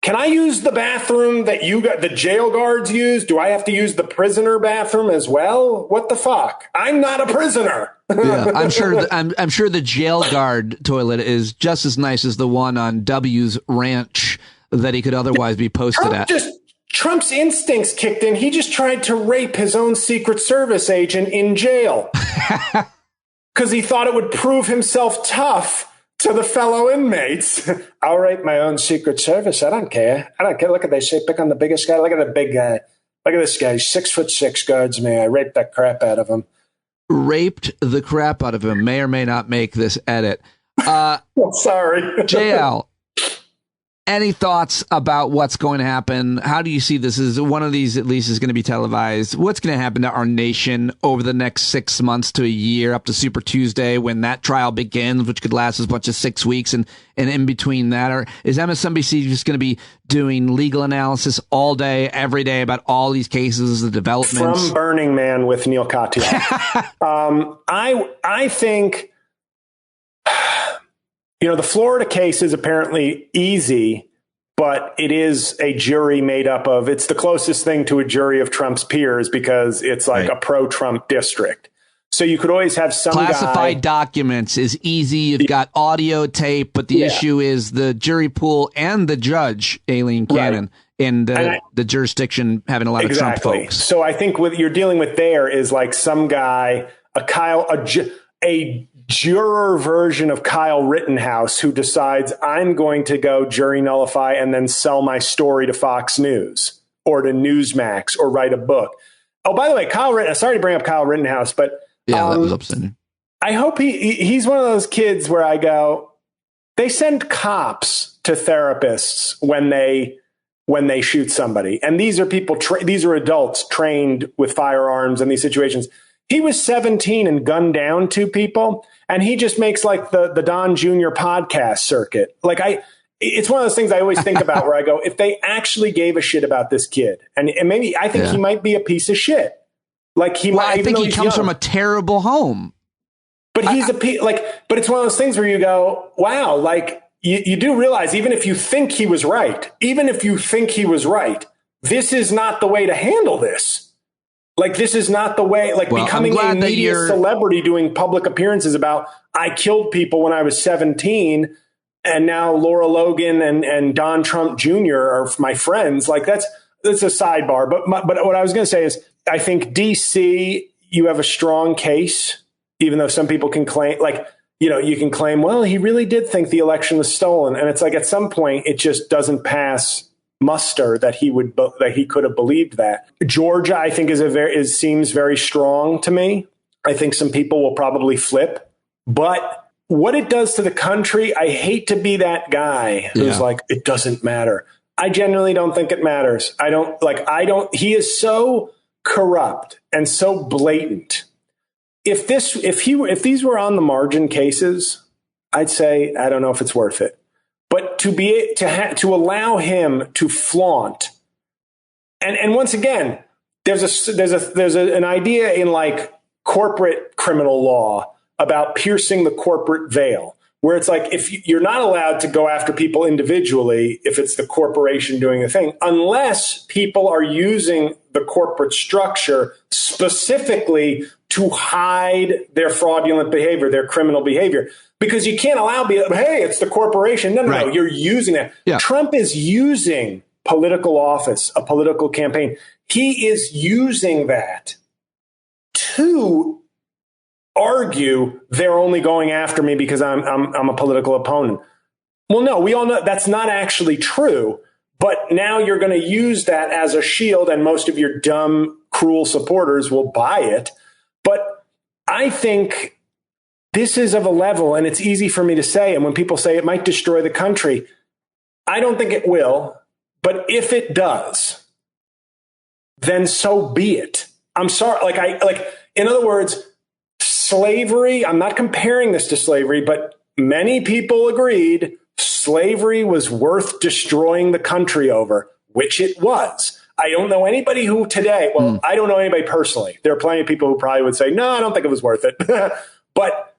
can I use the bathroom that the jail guards use? Do I have to use the prisoner bathroom as well? What the fuck? I'm not a prisoner. Yeah, I'm sure the jail guard toilet is just as nice as the one on W's ranch that he could otherwise be posted at. Trump's instincts kicked in. He just tried to rape his own Secret Service agent in jail. Because he thought it would prove himself tough to the fellow inmates. I'll rape my own Secret Service. I don't care. Look at they say, pick on the biggest guy. Look at the big guy. Look at this guy. 6'6" guards me. I raped that crap out of him. Raped the crap out of him. May or may not make this edit. Sorry. JL, Any thoughts about what's going to happen? How do you see this? Is one of these at least is going to be televised? What's going to happen to our nation over the next 6 months to a year up to Super Tuesday when that trial begins, which could last as much as 6 weeks, and in between that? Or is MSNBC just going to be doing legal analysis all day, every day about all these cases, the developments? From Burning Man with Neil Katyal. I think... the Florida case is apparently easy, but it is a jury made up of, it's the closest thing to a jury of Trump's peers because it's like a pro-Trump district. So you could always have some classified documents is easy. You've got audio tape, but the issue is the jury pool and the judge, Aileen Cannon, in the jurisdiction having a lot of Trump folks. So I think what you're dealing with there is like some guy, a juror version of Kyle Rittenhouse who decides I'm going to go jury nullify and then sell my story to Fox News or to Newsmax or write a book. Oh, by the way, sorry to bring up Kyle Rittenhouse, but that was upsetting. I hope he's one of those kids where I go, they send cops to therapists when they shoot somebody. And these are people, these are adults trained with firearms in these situations. He was 17 and gunned down 2 people, and he just makes like the Don Jr. podcast circuit. Like it's one of those things I always think about where I go, if they actually gave a shit about this kid, and maybe I think he might be a piece of shit. Like I think he comes from a terrible home. But but it's one of those things where you go, wow, like you do realize even if you think he was right, this is not the way to handle this. Like, this is not the way, becoming a media celebrity doing public appearances about, I killed people when I was 17, and now Laura Logan and Don Trump Jr. are my friends. Like, that's a sidebar. But what I was going to say is, I think D.C., you have a strong case, even though some people can claim, you can claim, well, he really did think the election was stolen. And it's like, at some point, it just doesn't pass muster that he could have believed that. Georgia, I think, seems very strong to me. I think some people will probably flip, but what it does to the country, I hate to be that guy who's like, it doesn't matter. I genuinely don't think it matters. He is so corrupt and so blatant. If these were on the margin cases, I'd say, I don't know if it's worth it. But to allow him to flaunt, and once again, there's an idea in like corporate criminal law about piercing the corporate veil, where it's like if you're not allowed to go after people individually if it's the corporation doing the thing, unless people are using the corporate structure specifically to hide their fraudulent behavior, their criminal behavior. Because you can't allow, hey, it's the corporation. No, you're using that. Yeah. Trump is using political office, a political campaign. He is using that to argue they're only going after me because I'm a political opponent. Well, no, we all know that's not actually true. But now you're going to use that as a shield, and most of your dumb, cruel supporters will buy it. But I think this is of a level, and it's easy for me to say, and when people say it might destroy the country, I don't think it will. But if it does, then so be it. I'm sorry. In other words, slavery, I'm not comparing this to slavery, but many people agreed slavery was worth destroying the country over, which it was. I don't know anybody who today, I don't know anybody personally. There are plenty of people who probably would say, no, I don't think it was worth it. But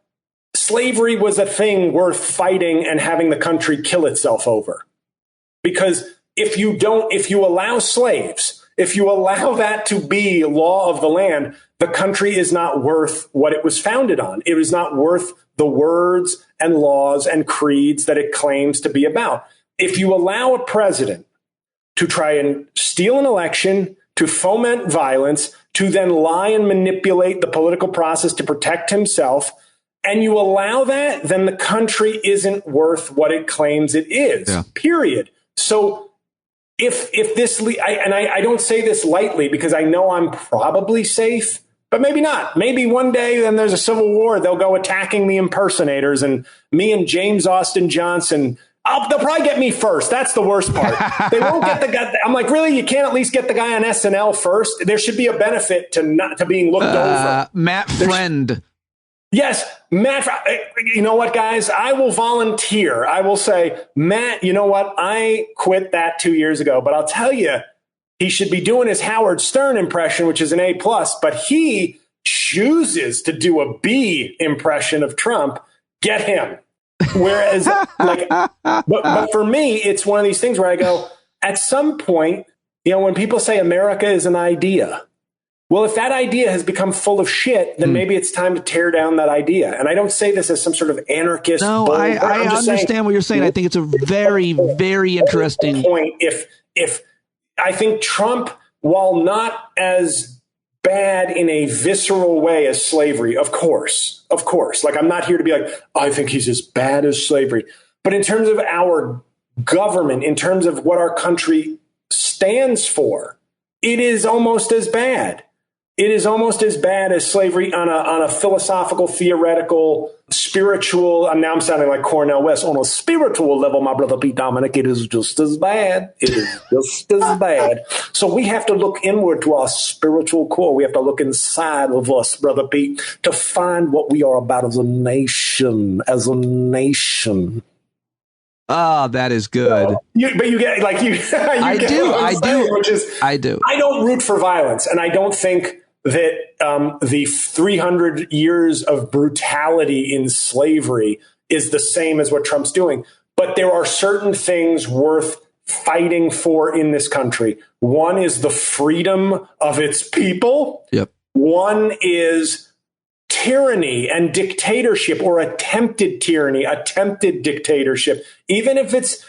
slavery was a thing worth fighting and having the country kill itself over. Because if you allow slaves, if you allow that to be law of the land, the country is not worth what it was founded on. It is not worth the words and laws and creeds that it claims to be about. If you allow a president to try and steal an election, to foment violence, to then lie and manipulate the political process to protect himself, and you allow that, then the country isn't worth what it claims it is, period. So if this, I don't say this lightly because I know I'm probably safe, but maybe not. Maybe one day then there's a civil war. They'll go attacking the impersonators, and me and James Austin Johnson They'll probably get me first. That's the worst part. They won't get the guy. I'm like, really? You can't at least get the guy on SNL first? There should be a benefit to being looked over. Matt Friend. Yes, Matt. You know what, guys? I will volunteer. I will say, Matt, you know what? I quit that 2 years ago, but I'll tell you, he should be doing his Howard Stern impression, which is an A+, but he chooses to do a B impression of Trump. Get him. Whereas, but for me, it's one of these things where I go, at some point, when people say America is an idea, well, if that idea has become full of shit, then maybe it's time to tear down that idea. And I don't say this as some sort of anarchist. No, I understand what you're saying. I think it's a very, very interesting point. If I think Trump, while not as bad in a visceral way as slavery, of course. Like, I'm not here to be like, I think he's as bad as slavery. But in terms of our government, in terms of what our country stands for, it is almost as bad. It is almost as bad as slavery on a philosophical, theoretical, spiritual. And now I'm sounding like Cornel West. On a spiritual level, my brother Pete Dominic, it is just as bad. It is just as bad. So we have to look inward to our spiritual core. We have to look inside of us, brother Pete, to find what we are about as a nation. As a nation. Oh, that is good. So, but you get like you. I do. Which is, I do. I don't root for violence, and I don't think that the 300 years of brutality in slavery is the same as what Trump's doing. But there are certain things worth fighting for in this country. One is the freedom of its people. Yep. One is tyranny and dictatorship, or attempted tyranny, attempted dictatorship. Even if it's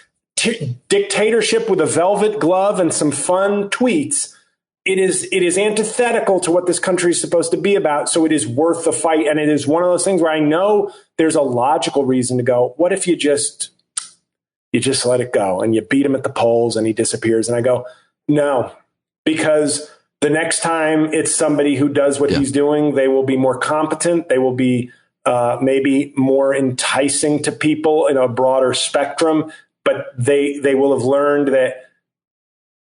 dictatorship with a velvet glove and some fun tweets, it is antithetical to what this country is supposed to be about. So it is worth the fight. And it is one of those things where I know there's a logical reason to go, what if you just let it go and you beat him at the polls and he disappears? And I go, no, because the next time it's somebody who does what he's doing, they will be more competent. They will be maybe more enticing to people in a broader spectrum. But they will have learned that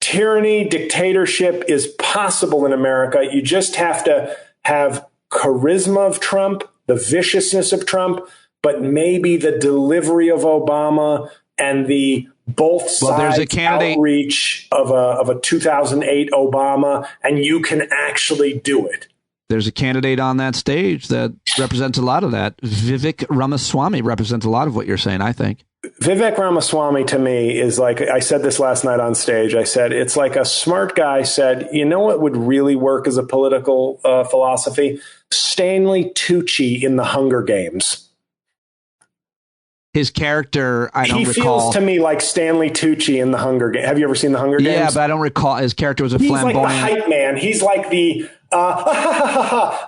tyranny, dictatorship is possible in America. You just have to have charisma of Trump, the viciousness of Trump, but maybe the delivery of Obama and the both sides outreach of a 2008 Obama, and you can actually do it. There's a candidate on that stage that represents a lot of that. Vivek Ramaswamy represents a lot of what you're saying, I think. Vivek Ramaswamy to me is like, I said this last night on stage, I said, it's like a smart guy said, you know what would really work as a political philosophy? Stanley Tucci in the Hunger Games. His character, I don't recall. He feels to me like Stanley Tucci in the Hunger Games. Have you ever seen the Hunger Games? Yeah, but I don't recall. His character was a flamboyant. He's like the hype man. He's like the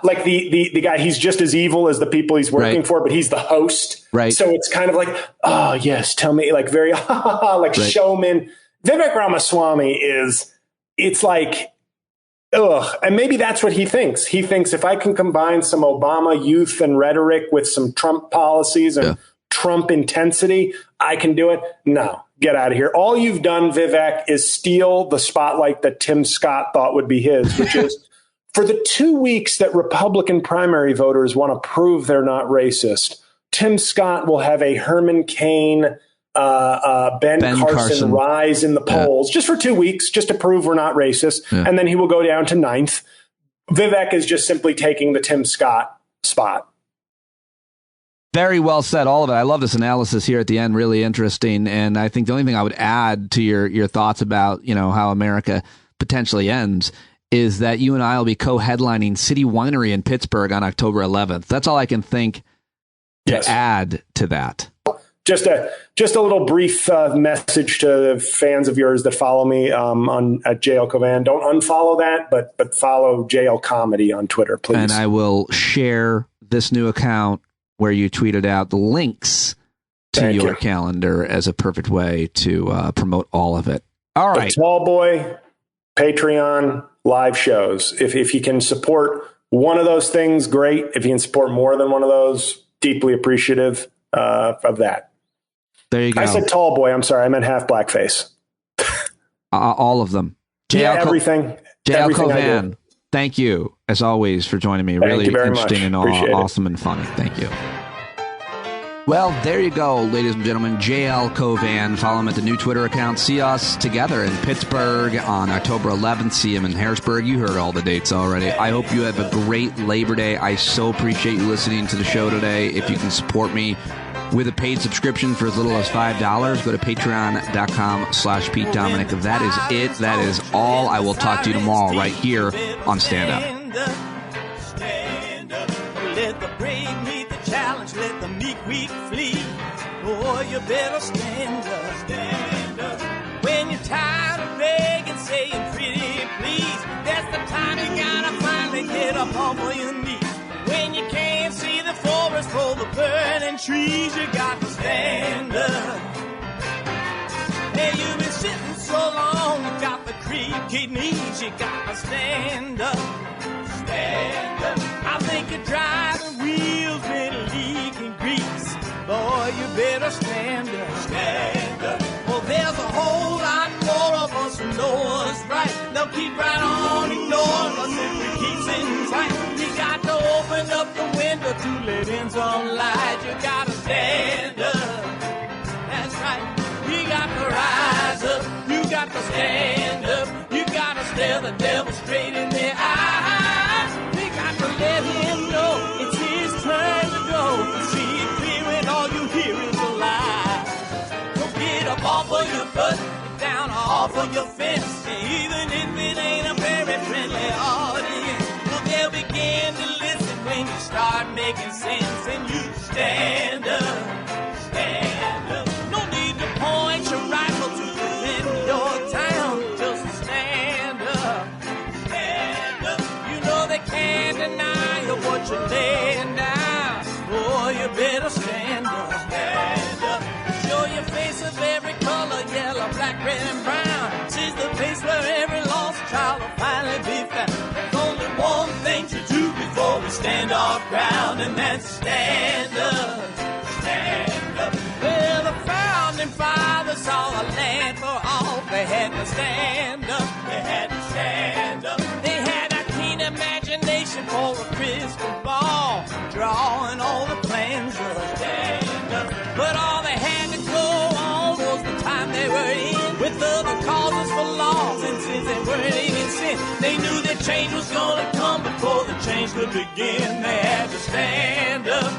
like the guy. He's just as evil as the people he's working for, but he's the host. Right. So it's kind of like, oh yes, tell me, like very like showman. Vivek Ramaswamy it's like, ugh. And maybe that's what he thinks. He thinks if I can combine some Obama youth and rhetoric with some Trump policies and Trump intensity, I can do it. No, get out of here. All you've done, Vivek, is steal the spotlight that Tim Scott thought would be his, which is for the 2 weeks that Republican primary voters want to prove they're not racist, Tim Scott will have a Herman Cain, Ben Carson rise in the polls just for 2 weeks, just to prove we're not racist. Yeah. And then he will go down to 9th. Vivek is just simply taking the Tim Scott spot. Very well said, all of it. I love this analysis here at the end. Really interesting. And I think the only thing I would add to your thoughts about, how America potentially ends is that you and I will be co-headlining City Winery in Pittsburgh on October 11th. That's all I can think to add to that. Just a little brief message to fans of yours that follow me at JL Cauvin. Don't unfollow that, but follow JL Comedy on Twitter, please. And I will share this new account where you tweeted out the links to your calendar as a perfect way to promote all of it. All right. The Tall Boy, Patreon, live shows. If you can support one of those things, great. If you can support more than one of those, deeply appreciative of that. There you go. I said tall boy. I'm sorry. I meant half blackface. All of them. Everything. JL Cauvin, thank you, as always, for joining me. Really interesting and awesome and funny. Thank you. Well, there you go, ladies and gentlemen. JL Cauvin. Follow him at the new Twitter account. See us together in Pittsburgh on October 11th. See him in Harrisburg. You heard all the dates already. I hope you have a great Labor Day. I so appreciate you listening to the show today. If you can support me with a paid subscription for as little as $5, go to patreon.com/Pete Dominic. That is it. That is all. I will talk to you tomorrow right here on Stand Up. Stand up. Let the brave meet the challenge. Let the weak flee. Boy, you better stand up. Stand up. When you're tired of begging, saying pretty please, that's the time you gotta finally get up off of your knees. When you can't see the forest for the burning trees, you got to stand up. Hey, you've been sitting so long, you got the creaky knees, you got to stand up. Stand up. I think you're driving wheels with leaking grease. Boy, you better stand up. Stand up. Well, there's a whole lot more of us who know what's right. They'll keep right on ignoring us if we keep sitting tight. You got to open up the window to let in some light. You got to stand up. That's right. You got to rise up. You got to stand up. You got to stare the devil straight in the eye. You got to let him know it's his turn to go. See it clear when all you hear is a lie. So get up off of your butt, get down off of your fence. Even if it ain't a very friendly audience, well, they'll begin to listen when you start making sense. And you stand up, stand up. No need to point your rifle to defend your town. Just stand up, stand up. You know they can't deny you what you're laying down. Boy, you better stand up, stand up. Show your face of every color, yellow, black, red, and brown. She's the place where every lost child will finally be found. There's only one thing to do before we stand our ground, and that's stand up, stand up. Well, the founding fathers saw the land for all. They had to stand up, they had to stand up. They had a keen imagination for a crystal ball, drawing all the plans of stand up. But all they had to go on was the time they were in, with other causes for laws, and since they weren't even sin, they knew that change was gonna come before the change could begin. They had to stand up.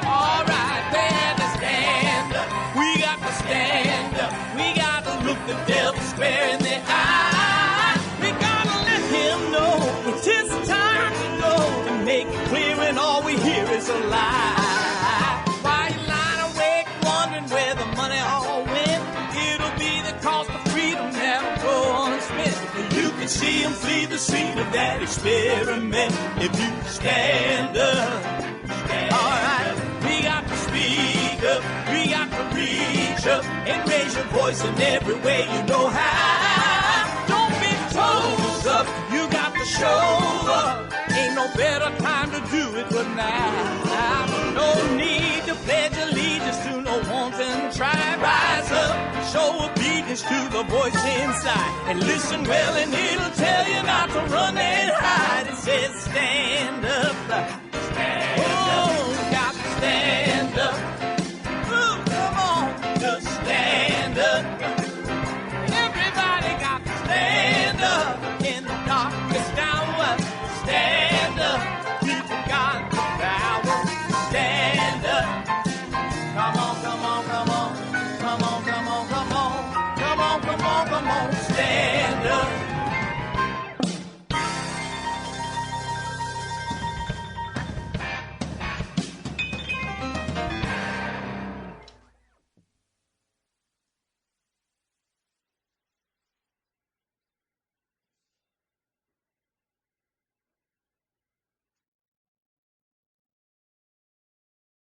All right, they had to stand up. We got to stand up. We got to look the devil square in the eye. We gotta let him know it's his time to go, and make it clear when all we hear is a lie. Why you lying awake wondering where the money all went? It'll be the cost of freedom that'll go unspent. You can see him flee the scene of that experiment if you stand up. All right, we got to speak up. We got to reach up and raise your voice in every way you know how. Don't be toes up. You got to show up. Ain't no better time to do it but now. No need to pledge allegiance to no wanton tribe. Rise up, show obedience to the voice inside, and listen well and it'll tell you not to run and hide. It says stand up.